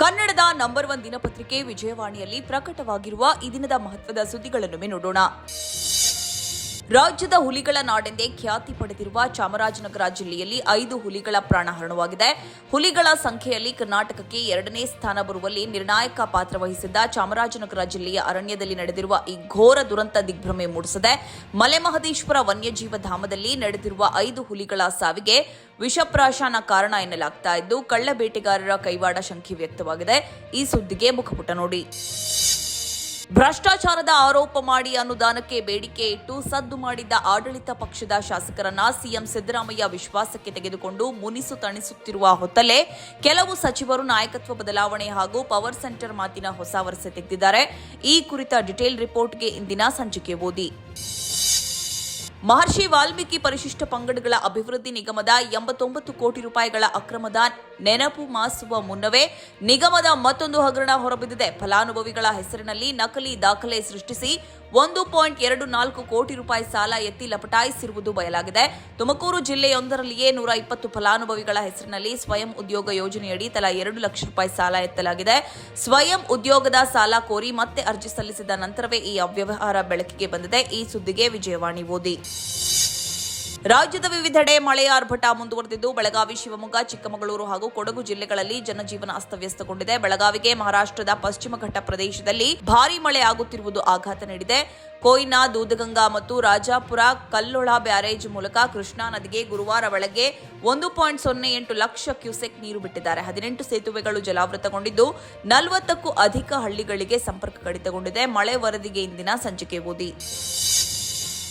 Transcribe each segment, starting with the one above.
ಕನ್ನಡದ ನಂಬರ್ 1 ದಿನಪತ್ರಿಕೆ ವಿಜಯವಾಣಿಯಲ್ಲಿ ಪ್ರಕಟವಾಗಿರುವ ಈ ದಿನದ ಮಹತ್ವದ ಸುದ್ದಿಗಳನ್ನು ನೋಡೋಣ. ರಾಜ್ಯದ ಹುಲಿಗಳ ನಾಡೆಂದೇ ಖ್ಯಾತಿ ಪಡೆದಿರುವ ಚಾಮರಾಜನಗರ ಜಿಲ್ಲೆಯಲ್ಲಿ 5 ಹುಲಿಗಳ ಪ್ರಾಣಹರಣವಾಗಿದೆ. ಹುಲಿಗಳ ಸಂಖ್ಯೆಯಲ್ಲಿ ಕರ್ನಾಟಕಕ್ಕೆ 2ನೇ ಸ್ಥಾನ ಬರುವಲ್ಲಿ ನಿರ್ಣಾಯಕ ಪಾತ್ರ ವಹಿಸಿದ್ದ ಚಾಮರಾಜನಗರ ಜಿಲ್ಲೆಯ ಅರಣ್ಯದಲ್ಲಿ ನಡೆದಿರುವ ಈ ಘೋರ ದುರಂತ ದಿಗ್ಭ್ರಮೆ ಮೂಡಿಸಿದೆ. ಮಲೆಮಹದೇಶ್ವರ ವನ್ಯಜೀವ ಧಾಮದಲ್ಲಿ ನಡೆದಿರುವ 5 ಹುಲಿಗಳ ಸಾವಿಗೆ ವಿಷಪ್ರಾಶನ ಕಾರಣ ಎನ್ನಲಾಗ್ತಾ ಇದ್ದು, ಕಳ್ಳ ಬೇಟೆಗಾರರ ಕೈವಾಡ ಶಂಕೆ ವ್ಯಕ್ತವಾಗಿದೆ. ಈ ಸುದ್ದಿಗೆ ಮುಖಪುಟ ನೋಡಿ. ಭ್ರಷ್ಟಾಚಾರದ ಆರೋಪ ಮಾಡಿ ಅನುದಾನಕ್ಕೆ ಬೇಡಿಕೆ ಇಟ್ಟು ಸದ್ದು ಮಾಡಿದ್ದ ಆಡಳಿತ ಪಕ್ಷದ ಶಾಸಕರನ್ನ ಸಿಎಂ ಸಿದ್ದರಾಮಯ್ಯ ವಿಶ್ವಾಸಕ್ಕೆ ತೆಗೆದುಕೊಂಡು ಮುನಿಸು ತಣಿಸುತ್ತಿರುವ ಹೊತ್ತಲ್ಲೇ ಕೆಲವು ಸಚಿವರು ನಾಯಕತ್ವ ಬದಲಾವಣೆ ಹಾಗೂ ಪವರ್ ಸೆಂಟರ್ ಮಾತಿನ ಹೊಸ ವರಸೆ ತೆಗೆದಿದ್ದಾರೆ. ಈ ಕುರಿತ ಡಿಟೇಲ್ ರಿಪೋರ್ಟ್ಗೆ ಇಂದಿನ ಸಂಚಿಕೆ ಓದಿ. ಮಹರ್ಷಿ ವಾಲ್ಮೀಕಿ ಪರಿಶಿಷ್ಟ ಪಂಗಡಗಳ ಅಭಿವೃದ್ಧಿ ನಿಗಮದ 89 ಕೋಟಿ ರೂಪಾಯಿಗಳ ಅಕ್ರಮದ ನೆನಪು ಮಾಸುವ ಮುನ್ನವೇ ನಿಗಮದ ಮತ್ತೊಂದು ಹಗರಣ ಹೊರಬಿದ್ದಿದೆ. ಫಲಾನುಭವಿಗಳ ಹೆಸರಿನಲ್ಲಿ ನಕಲಿ ದಾಖಲೆ ಸೃಷ್ಟಿಸಿ 1.24 ಕೋಟಿ ರೂಪಾಯಿ ಸಾಲ ಎತ್ತಿ ಲಪಟಾಯಿಸಿರುವುದು ಬಯಲಾಗಿದೆ. ತುಮಕೂರು ಜಿಲ್ಲೆಯೊಂದರಲ್ಲಿಯೇ 120 ಫಲಾನುಭವಿಗಳ ಹೆಸರಿನಲ್ಲಿ ಸ್ವಯಂ ಉದ್ಯೋಗ ಯೋಜನೆಯಡಿ ತಲಾ 2 ಲಕ್ಷ ರೂಪಾಯಿ ಸಾಲ ಎತ್ತಲಾಗಿದೆ. ಸ್ವಯಂ ಉದ್ಯೋಗದ ಸಾಲ ಕೋರಿ ಮತ್ತೆ ಅರ್ಜಿ ಸಲ್ಲಿಸಿದ ನಂತರವೇ ಈ ಅವ್ಯವಹಾರ ಬೆಳಕಿಗೆ ಬಂದಿದೆ. ಈ ಸುದ್ದಿಗೆ ವಿಜಯವಾಣಿ ಓದಿ. ರಾಜ್ಯದ ವಿವಿಧೆಡೆ ಮಳೆಯ ಆರ್ಭಟ ಮುಂದುವರೆದಿದ್ದು, ಬೆಳಗಾವಿ, ಶಿವಮೊಗ್ಗ, ಚಿಕ್ಕಮಗಳೂರು ಹಾಗೂ ಕೊಡಗು ಜಿಲ್ಲೆಗಳಲ್ಲಿ ಜನಜೀವನ ಅಸ್ತವ್ಯಸ್ತಗೊಂಡಿದೆ. ಬೆಳಗಾವಿಗೆ ಮಹಾರಾಷ್ಟ್ರದ ಪಶ್ಚಿಮ ಘಟ್ಟ ಪ್ರದೇಶದಲ್ಲಿ ಭಾರೀ ಮಳೆ ಆಗುತ್ತಿರುವುದು ಆಘಾತ ನೀಡಿದೆ. ಕೊಯ್ನಾ, ದೂದಗಂಗಾ ಮತ್ತು ರಾಜಾಪುರ ಕಲ್ಲೊಳ ಬ್ಯಾರೇಜ್ ಮೂಲಕ ಕೃಷ್ಣಾ ನದಿಗೆ ಗುರುವಾರ ಬೆಳಗ್ಗೆ 1.08 ಲಕ್ಷ ಕ್ಯೂಸೆಕ್ ನೀರು ಬಿಟ್ಟಿದ್ದಾರೆ. 18 ಸೇತುವೆಗಳು ಜಲಾವೃತಗೊಂಡಿದ್ದು, 40ಕ್ಕೂ ಅಧಿಕ ಹಳ್ಳಿಗಳಿಗೆ ಸಂಪರ್ಕ ಕಡಿತಗೊಂಡಿದೆ. ಮಳೆ ವರದಿಗೆ ಇಂದಿನ ಸಂಚಿಕೆ ಓದಿ.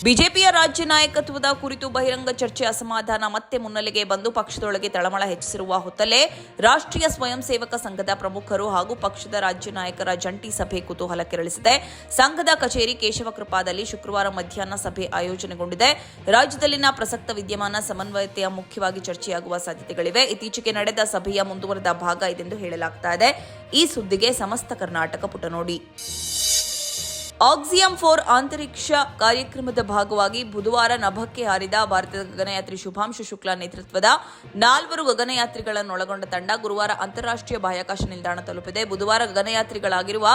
ಬಿಜೆಪಿಯ ರಾಜ್ಯ ನಾಯಕತ್ವದ ಕುರಿತು ಬಹಿರಂಗ ಚರ್ಚೆ ಅಸಮಾಧಾನ ಮತ್ತೆ ಮುನ್ನೆಲೆಗೆ ಬಂದು ಪಕ್ಷದೊಳಗೆ ತಳಮಳ ಹೆಚ್ಚಿಸಿರುವ ಹೊತ್ತಲ್ಲೇ ರಾಷ್ಟ್ರೀಯ ಸ್ವಯಂ ಸೇವಕ ಸಂಘದ ಪ್ರಮುಖರು ಹಾಗೂ ಪಕ್ಷದ ರಾಜ್ಯ ನಾಯಕರ ಜಂಟಿ ಸಭೆ ಕುತೂಹಲ ಕೆರಳಿಸಿದೆ. ಸಂಘದ ಕಚೇರಿ ಕೇಶವಕೃಪಾದಲ್ಲಿ ಶುಕ್ರವಾರ ಮಧ್ಯಾಹ್ನ ಸಭೆ ಆಯೋಜನೆಗೊಂಡಿದೆ. ರಾಜ್ಯದಲ್ಲಿನ ಪ್ರಸಕ್ತ ವಿದ್ಯಮಾನ ಸಮನ್ವಯತೆಯ ಮುಖ್ಯವಾಗಿ ಚರ್ಚೆಯಾಗುವ ಸಾಧ್ಯತೆಗಳಿವೆ. ಇತ್ತೀಚೆಗೆ ನಡೆದ ಸಭೆಯ ಮುಂದುವರೆದ ಭಾಗ ಇದೆಂದು ಹೇಳಲಾಗ್ತಾ ಇದೆ. ಈ ಸುದ್ದಿಗೆ ಸಮಸ್ತ ಕರ್ನಾಟಕ ಪುಟ ನೋಡಿ. ಆಕ್ಸಿಯಂ 4 ಅಂತರಿಕ್ಷ ಕಾರ್ಯಕ್ರಮದ ಭಾಗವಾಗಿ ಬುಧವಾರ ನಭಕ್ಕೆ ಹಾರಿದ ಭಾರತದ ಗಗನಯಾತ್ರಿ ಶುಭಾಂಶು ಶುಕ್ಲಾ ನೇತೃತ್ವದ 4 ಗಗನಯಾತ್ರಿಗಳನ್ನೊಳಗೊಂಡ ತಂಡ ಗುರುವಾರ ಅಂತಾರಾಷ್ಟ್ರೀಯ ಬಾಹ್ಯಾಕಾಶ ನಿಲ್ದಾಣ ತಲುಪಿದೆ. ಬುಧವಾರ ಗಗನಯಾತ್ರಿಗಳಾಗಿರುವ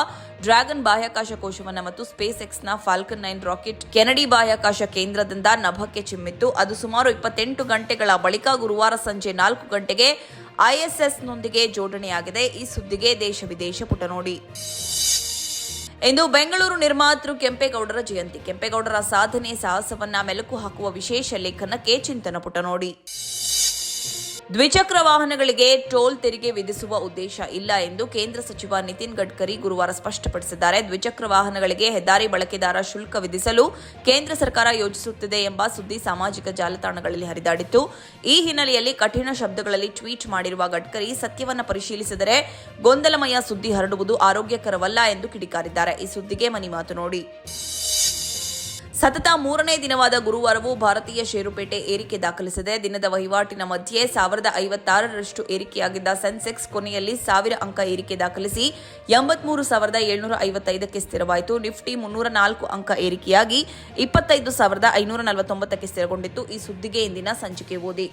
ಡ್ರ್ಯಾಗನ್ ಬಾಹ್ಯಾಕಾಶ ಕೋಶವನ್ನು ಮತ್ತು ಸ್ಪೇಸ್ ಎಕ್ಸ್ನ ಫಾಲ್ಕನ್ 9 ರಾಕೆಟ್ ಕೆನಡಿ ಬಾಹ್ಯಾಕಾಶ ಕೇಂದ್ರದಿಂದ ನಭಕ್ಕೆ ಚಿಮ್ಮಿತ್ತು. ಅದು ಸುಮಾರು 28 ಗಂಟೆಗಳ ಬಳಿಕ ಗುರುವಾರ ಸಂಜೆ 4 ಗಂಟೆಗೆ ಐಎಸ್ಎಸ್ನೊಂದಿಗೆ ಜೋಡಣೆಯಾಗಿದೆ. ಈ ಸುದ್ದಿಗೆ ದೇಶ ವಿದೇಶ ಪುಟ ನೋಡಿ. ಇಂದು ಬೆಂಗಳೂರು ನಿರ್ಮಾತೃ ಕೆಂಪೇಗೌಡರ ಜಯಂತಿ. ಕೆಂಪೇಗೌಡರ ಸಾಧನೆ ಸಾಹಸವನ್ನ ಮೆಲುಕು ಹಾಕುವ ವಿಶೇಷ ಲೇಖನಕ್ಕೆ ಚಿಂತನ ಪುಟ ನೋಡಿ. ದ್ವಿಚಕ್ರ ವಾಹನಗಳಿಗೆ ಟೋಲ್ ತೆರಿಗೆ ವಿಧಿಸುವ ಉದ್ದೇಶ ಇಲ್ಲ ಎಂದು ಕೇಂದ್ರ ಸಚಿವ ನಿತಿನ್ ಗಡ್ಕರಿ ಗುರುವಾರ ಸ್ಪಷ್ಟಪಡಿಸಿದ್ದಾರೆ. ದ್ವಿಚಕ್ರ ವಾಹನಗಳಿಗೆ ಹೆದ್ದಾರಿ ಬಳಕೆದಾರ ಶುಲ್ಕ ವಿಧಿಸಲು ಕೇಂದ್ರ ಸರ್ಕಾರ ಯೋಜಿಸುತ್ತಿದೆ ಎಂಬ ಸುದ್ದಿ ಸಾಮಾಜಿಕ ಜಾಲತಾಣಗಳಲ್ಲಿ ಹರಿದಾಡಿತ್ತು. ಈ ಹಿನ್ನೆಲೆಯಲ್ಲಿ ಕಠಿಣ ಶಬ್ದಗಳಲ್ಲಿ ಟ್ವೀಟ್ ಮಾಡಿರುವ ಗಡ್ಕರಿ, ಸತ್ಯವನ್ನು ಪರಿಶೀಲಿಸಿದರೆ ಗೊಂದಲಮಯ ಸುದ್ದಿ ಹರಡುವುದು ಆರೋಗ್ಯಕರವಲ್ಲ ಎಂದು ಕಿಡಿಕಾರಿದ್ದಾರೆ. ಈ ಸುದ್ದಿಗೆ ಮನಿ ಮಾತು ನೋಡಿ. ಸತತ 3ನೇ ದಿನವಾದ ಗುರುವಾರವೂ ಭಾರತೀಯ ಷೇರುಪೇಟೆ ಏರಿಕೆ ದಾಖಲಿಸಿದೆ. ದಿನದ ವಹಿವಾಟಿನ ಮಧ್ಯೆ 1056ರಷ್ಟು ಏರಿಕೆಯಾಗಿದ್ದ ಸೆನ್ಸೆಕ್ಸ್ ಕೊನೆಯಲ್ಲಿ 1000 ಅಂಕ ಏರಿಕೆ ದಾಖಲಿಸಿ 83,755ಕ್ಕೆ ಸ್ಥಿರವಾಯಿತು. ನಿಫ್ಟಿ 304 ಅಂಕ ಏರಿಕೆಯಾಗಿ 25,549ಕ್ಕೆ ಸ್ಥಿರಗೊಂಡಿತ್ತು. ಈ ಸುದ್ದಿಗೆ ಇಂದಿನ ಸಂಚಿಕೆ ಓದಿ.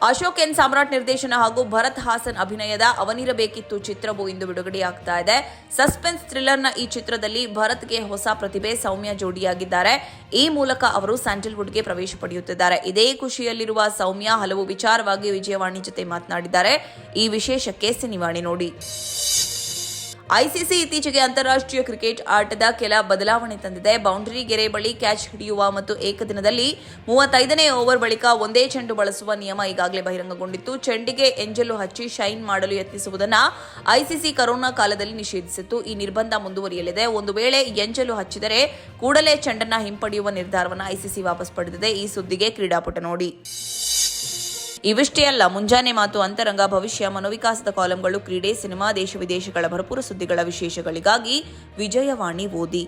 ಅಶೋಕ್ ಎನ್ ಸಾಮ್ರಾಟ್ ನಿರ್ದೇಶನ ಹಾಗೂ ಭರತ್ ಹಾಸನ್ ಅಭಿನಯದ ಅವನಿರಬೇಕಿತ್ತು ಚಿತ್ರವು ಇಂದು ಬಿಡುಗಡೆಯಾಗ್ತಾ ಇದೆ. ಸಸ್ಪೆನ್ಸ್ ಥ್ರಿಲ್ಲರ್ನ ಈ ಚಿತ್ರದಲ್ಲಿ ಭರತ್ಗೆ ಹೊಸ ಪ್ರತಿಭೆ ಸೌಮ್ಯ ಜೋಡಿಯಾಗಿದ್ದಾರೆ. ಈ ಮೂಲಕ ಅವರು ಸ್ಯಾಂಡಲ್ವುಡ್ಗೆ ಪ್ರವೇಶ ಪಡೆಯುತ್ತಿದ್ದಾರೆ. ಇದೇ ಖುಷಿಯಲ್ಲಿರುವ ಸೌಮ್ಯ ಹಲವು ವಿಚಾರವಾಗಿ ವಿಜಯವಾಣಿ ಜೊತೆ ಮಾತನಾಡಿದ್ದಾರೆ. ಈ ವಿಶೇಷಕ್ಕೆ ಸಿನಿವಾಣಿ ನೋಡಿ. ಐಸಿಸಿ ಇತ್ತೀಚೆಗೆ ಅಂತಾರಾಷ್ಟ್ರೀಯ ಕ್ರಿಕೆಟ್ ಆಟದ ಕೆಲ ಬದಲಾವಣೆ ತಂದಿದೆ. ಬೌಂಡರಿ ಗೆರೆ ಬಳಿ ಕ್ಯಾಚ್ ಹಿಡಿಯುವ ಮತ್ತು ಏಕದಿನದಲ್ಲಿ 35ನೇ ಓವರ್ ಬಳಿಕ ಒಂದೇ ಚೆಂಡು ಬಳಸುವ ನಿಯಮ ಈಗಾಗಲೇ ಬಹಿರಂಗಗೊಂಡಿತ್ತು. ಚೆಂಡಿಗೆ ಎಂಜಲು ಹಚ್ಚಿ ಶೈನ್ ಮಾಡಲು ಯತ್ನಿಸುವುದನ್ನು ಐಸಿಸಿ ಕರೋನಾ ಕಾಲದಲ್ಲಿ ನಿಷೇಧಿಸಿತ್ತು. ಈ ನಿರ್ಬಂಧ ಮುಂದುವರಿಯಲಿದೆ. ಒಂದು ವೇಳೆ ಎಂಜಲು ಹಚ್ಚಿದರೆ ಕೂಡಲೇ ಚೆಂಡನ್ನು ಹಿಂಪಡೆಯುವ ನಿರ್ಧಾರವನ್ನು ಐಸಿಸಿ ವಾಪಸ್ ಪಡೆದಿದೆ. ಈ ಸುದ್ದಿಗೆ ಕ್ರೀಡಾಪುಟ ನೋಡಿ. ಇವಿಷ್ಟೇ ಅಲ್ಲ, ಮುಂಜಾನೆ ಮಾತು, ಅಂತರಂಗ, ಭವಿಷ್ಯ, ಮನೋವಿಕಾಸದ ಕಾಲಂಗಳು, ಕ್ರೀಡೆ, ಸಿನಿಮಾ, ದೇಶ ವಿದೇಶಗಳ ಭರಪೂರ ಸುದ್ದಿಗಳ ವಿಶೇಷಗಳಿಗಾಗಿ ವಿಜಯವಾಣಿ ಓದಿ.